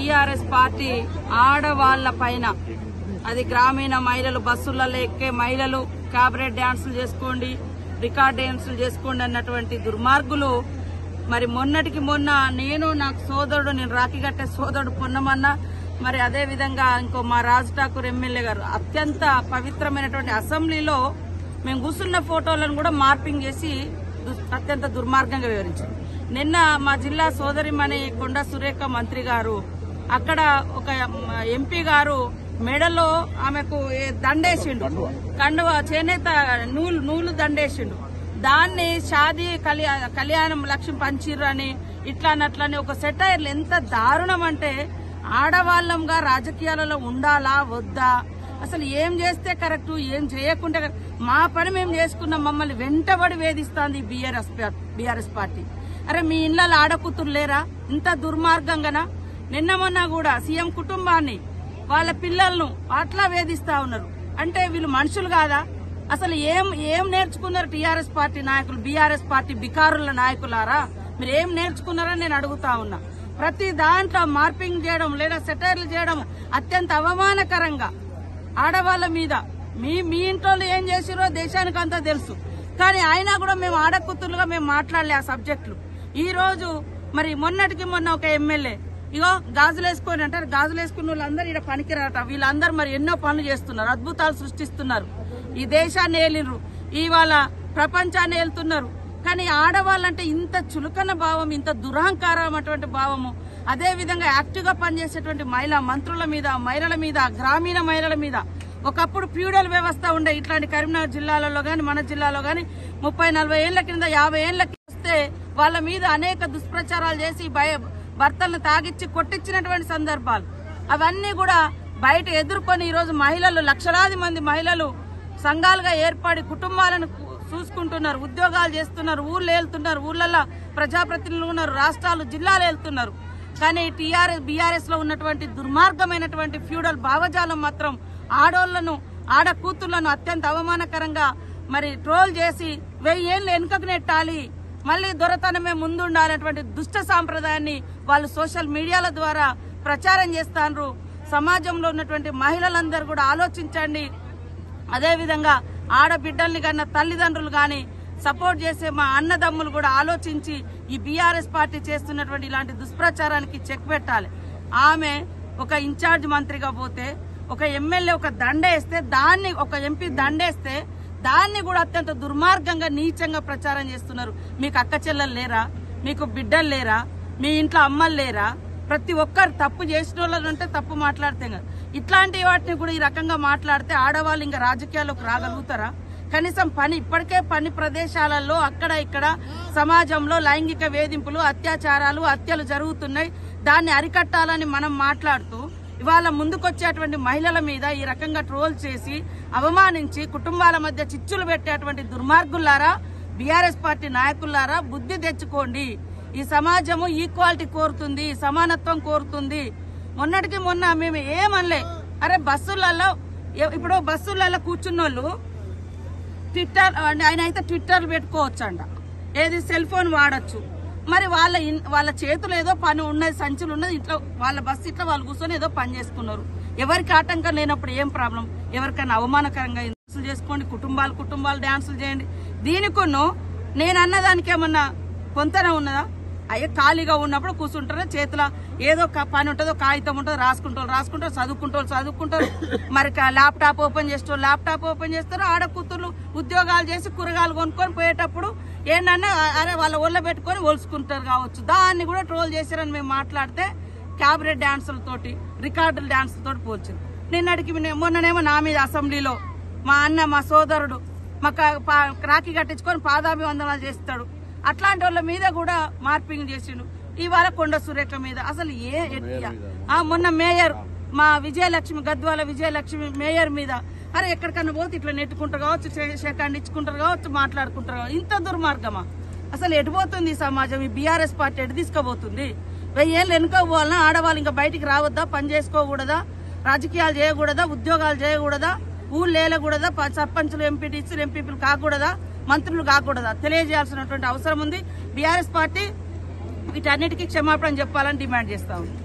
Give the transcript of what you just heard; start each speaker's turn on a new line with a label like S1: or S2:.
S1: TRS party ఆడవాళ్ల పైన, అది గ్రామీణ మహిళలు, బస్సులలో ఎక్కే మహిళలు క్యాబరెట్ డాన్సులు చేసుకోండి, రికార్డ్ డాన్సులు చేసుకోండి అన్నటువంటి దుర్మార్గులు మరి మొన్నటికి మొన్న నాకు సోదరుడు, నేను రాఖీ కట్టే సోదరుడు పొన్నమన్న, మరి అదే విధంగా ఇంకో మా రాజ్ ఠాకూర్ ఎమ్మెల్యే గారు అత్యంత పవిత్రమైనటువంటి అసెంబ్లీలో మేము కూర్చున్న ఫోటోలను కూడా మార్పింగ్ చేసి అత్యంత దుర్మార్గంగా వివరించారు. నిన్న మా జిల్లా సోదరిమణి కొండ సురేఖ మంత్రి గారు అక్కడ ఒక ఎంపీ గారు మెడలో ఆమెకు దండేసిండు, కండువ చేనేత నూలు దండేసిండు. దాన్ని షాదీ కళ్యాణం లక్ష్యం పంచిర్రు అని ఇట్లా అట్లని ఒక సెటైర్లు. ఎంత దారుణం అంటే ఆడవాళ్లంగా రాజకీయాలలో ఉండాలా వద్దా, అసలు ఏం చేస్తే కరెక్ట్, ఏం చేయకుంటే మా పని మేము చేసుకున్నాం, మమ్మల్ని వెంటబడి వేధిస్తోంది బీఆర్ఎస్ పార్టీ. అరే మీ ఇళ్లలో ఆడకూతురు లేరా? ఇంత దుర్మార్గంగానా? నిన్న మొన్న కూడా సీఎం కుటుంబాన్ని, వాళ్ళ పిల్లలను అట్లా వేధిస్తా ఉన్నారు. అంటే వీళ్ళు మనుషులు కాదా? అసలు ఏం నేర్చుకున్నారు టీఆర్ఎస్ పార్టీ నాయకులు? బీఆర్ఎస్ పార్టీ బికారుల నాయకులారా, మీరు ఏం నేర్చుకున్నారని నేను అడుగుతా ఉన్నా. ప్రతి దాంట్లో మార్పింగ్ చేయడం లేదా సెటైర్లు చేయడం అత్యంత అవమానకరంగా ఆడవాళ్ల మీద. మీ ఇంట్లో ఏం చేసిరో దేశానికి అంతా తెలుసు, కానీ అయినా కూడా మేము ఆడకూతురుగా మేము మాట్లాడలే ఆ సబ్జెక్టులు. ఈ రోజు మరి మొన్నటికి మొన్న ఒక ఎమ్మెల్యే ఇగో గాజులు వేసుకొని అంటారు, గాజులు వేసుకున్న వాళ్ళందరూ ఇక్కడ పనికిరాట, వీళ్ళందరూ మరి ఎన్నో పనులు చేస్తున్నారు, అద్భుతాలు సృష్టిస్తున్నారు, ఈ దేశాన్ని ఏలినరు, ఇవాళ ప్రపంచాన్ని ఏలుతున్నారు. కానీ ఆడవాళ్ళంటే ఇంత చులకన భావం, ఇంత దురహంకారం అటువంటి భావము, అదే విధంగా యాక్టివ్ గా పనిచేసేటువంటి మహిళా మంత్రుల మీద, మహిళల మీద, గ్రామీణ మహిళల మీద. ఒకప్పుడు ఫ్యూడల్ వ్యవస్థ ఉండే ఇట్లాంటి కరీంనగర్ జిల్లాలలో గాని మన జిల్లాలో గాని 30-40 ఏళ్ల కింద 50 ఏళ్ల వస్తే వాళ్ళ మీద అనేక దుష్ప్రచారాలు చేసి భర్తలను తాగిచ్చి కొట్టించినటువంటి సందర్భాలు అవన్నీ కూడా బయట ఎదుర్కొని ఈరోజు మహిళలు, లక్షలాది మంది మహిళలు సంఘాలుగా ఏర్పడి కుటుంబాలను చూసుకుంటున్నారు, ఉద్యోగాలు చేస్తున్నారు, ఊర్లు వెళ్తున్నారు, ఊర్లలో ప్రజాప్రతినిధులు ఉన్నారు, రాష్ట్రాలు జిల్లాలు వెళ్తున్నారు. కానీ బీఆర్ఎస్ లో ఉన్నటువంటి దుర్మార్గమైనటువంటి ఫ్యూడల్ భావజాలం మాత్రం ఆడోళ్లను, ఆడ కూతుళ్లను అత్యంత అవమానకరంగా మరి ట్రోల్ చేసి 1000 ఏళ్లు వెనుకకు నెట్టాలి, మళ్లీ దొరతనమే ముందుండాలనేటువంటి దుష్ట సాంప్రదాయాన్ని వాళ్ళు సోషల్ మీడియాల ద్వారా ప్రచారం చేస్తారు. సమాజంలో ఉన్నటువంటి మహిళలందరూ కూడా ఆలోచించండి. అదేవిధంగా ఆడబిడ్డల్ని కన్నా తల్లిదండ్రులు గాని సపోర్ట్ చేసే మా అన్నదమ్ములు కూడా ఆలోచించి ఈ బీఆర్ఎస్ పార్టీ చేస్తున్నటువంటి ఇలాంటి దుష్ప్రచారానికి చెక్ పెట్టాలి. ఆమె ఒక ఇన్ఛార్జ్ మంత్రిగా పోతే, ఒక ఎమ్మెల్యే ఒక దండేస్తే, దాన్ని ఒక ఎంపీ దండేస్తే దాన్ని కూడా అత్యంత దుర్మార్గంగా నీచంగా ప్రచారం చేస్తున్నారు. మీకు అక్క చెల్లెలు లేరా? మీకు బిడ్డలు లేరా? మీ ఇంట్లో అమ్మలు లేరా? ప్రతి ఒక్కరు తప్పు చేసిన వాళ్ళంటే తప్పు మాట్లాడితే కదా, ఇట్లాంటి వాటిని కూడా ఈ రకంగా మాట్లాడితే ఆడవాళ్ళు ఇంకా రాజకీయాల్లోకి రాగలుగుతారా? కనీసం ఇప్పటికే పని ప్రదేశాలలో అక్కడ ఇక్కడ సమాజంలో లైంగిక వేధింపులు, అత్యాచారాలు, హత్యలు జరుగుతున్నాయి. దాన్ని అరికట్టాలని మనం మాట్లాడుతూ ఇవాళ ముందుకొచ్చేటువంటి మహిళల మీద ఈ రకంగా ట్రోల్ చేసి అవమానించి కుటుంబాల మధ్య చిచ్చులు పెట్టేటువంటి దుర్మార్గులారా, బీఆర్ఎస్ పార్టీ నాయకులారా, బుద్ధి తెచ్చుకోండి. ఈ సమాజము ఈక్వాలిటీ కోరుతుంది, సమానత్వం కోరుతుంది. మొన్నటికి మొన్న మేము ఏమనలే. అరే ఇప్పుడు బస్సులలో కూర్చున్న వాళ్ళు ట్విట్టర్, ఆయన అయితే ట్విట్టర్ పెట్టుకోవచ్చు అంట, ఏది సెల్ ఫోన్ వాడచ్చు. మరి వాళ్ళ చేతులు ఏదో పని ఉన్నది, సంచులు ఉన్నది, ఇట్లా వాళ్ళ బస్సు ఇట్లా వాళ్ళు కూర్చొని ఏదో పని చేసుకున్నారు. ఎవరికి ఆటంకం లేనప్పుడు ఏం ప్రాబ్లం? ఎవరికైనా అవమానకరంగా చేసుకోండి, కుటుంబాలు డాన్సులు చేయండి. దీనికును నేను అన్నదానికి ఏమన్నా పొంతన ఉన్నదా? అయ్యో ఖాళీగా ఉన్నప్పుడు కూర్చుంటారు, చేతిలో ఏదో పని ఉంటుందో కాగితం ఉంటుందో రాసుకుంటారు, చదువుకుంటారు. మరి ల్యాప్టాప్ ఓపెన్ చేస్తారు. ఆడ కూతుర్లు ఉద్యోగాలు చేసి కూరగాయలు కొనుక్కొని పోయేటప్పుడు ఏంటన్నా అరే వాళ్ళ ఒళ్ళో పెట్టుకొని ఒలుసుకుంటారు కావచ్చు. దాన్ని కూడా ట్రోల్ చేశారని మేము మాట్లాడితే క్యాబరెట్ డాన్సులతోటి, రికార్డుల డాన్సులతోటి పోల్చింది. నిన్నటికి మొన్ననేమో నా మీద అసెంబ్లీలో మా అన్న, మా సోదరుడు మాకు రాఖీ కట్టించుకొని పాదాభివందనాలు చేస్తాడు. అట్లాంటి వాళ్ళ మీద కూడా మార్పింగ్ చేసిండు. ఇవాళ కొండ సురేఖ మీద అసలు మొన్న మేయర్ మా విజయలక్ష్మి, గద్వాల విజయలక్ష్మి మేయర్ మీద అరే ఎక్కడికన్నా పోతే ఇట్లా నెట్టుకుంటారు కావచ్చు, షేకాండ్ ఇచ్చుకుంటారు కావచ్చు, మాట్లాడుకుంటారు కావచ్చు. ఇంత దుర్మార్గమా? అసలు ఎటుపోతుంది ఈ సమాజం? ఈ బీఆర్ఎస్ పార్టీ ఎటు తీసుకుపోతుంది? 1000 ఏళ్ళు వెనుక పోవాలన్నా ఆడవాళ్ళు ఇంకా బయటికి రావద్దా? పని చేసుకోకూడదా? రాజకీయాలు చేయకూడదా? ఉద్యోగాలు చేయకూడదా? ఊళ్ళు లేలకూడదా? సర్పంచులు, ఎంపీటీసీలు, ఎంపీపీలు కాకూడదా? మంత్రులు కాకూడదా? తెలియజేయాల్సినటువంటి అవసరం ఉంది. బీఆర్ఎస్ పార్టీ వీటన్నిటికీ క్షమాపణ చెప్పాలని డిమాండ్ చేస్తా ఉంది.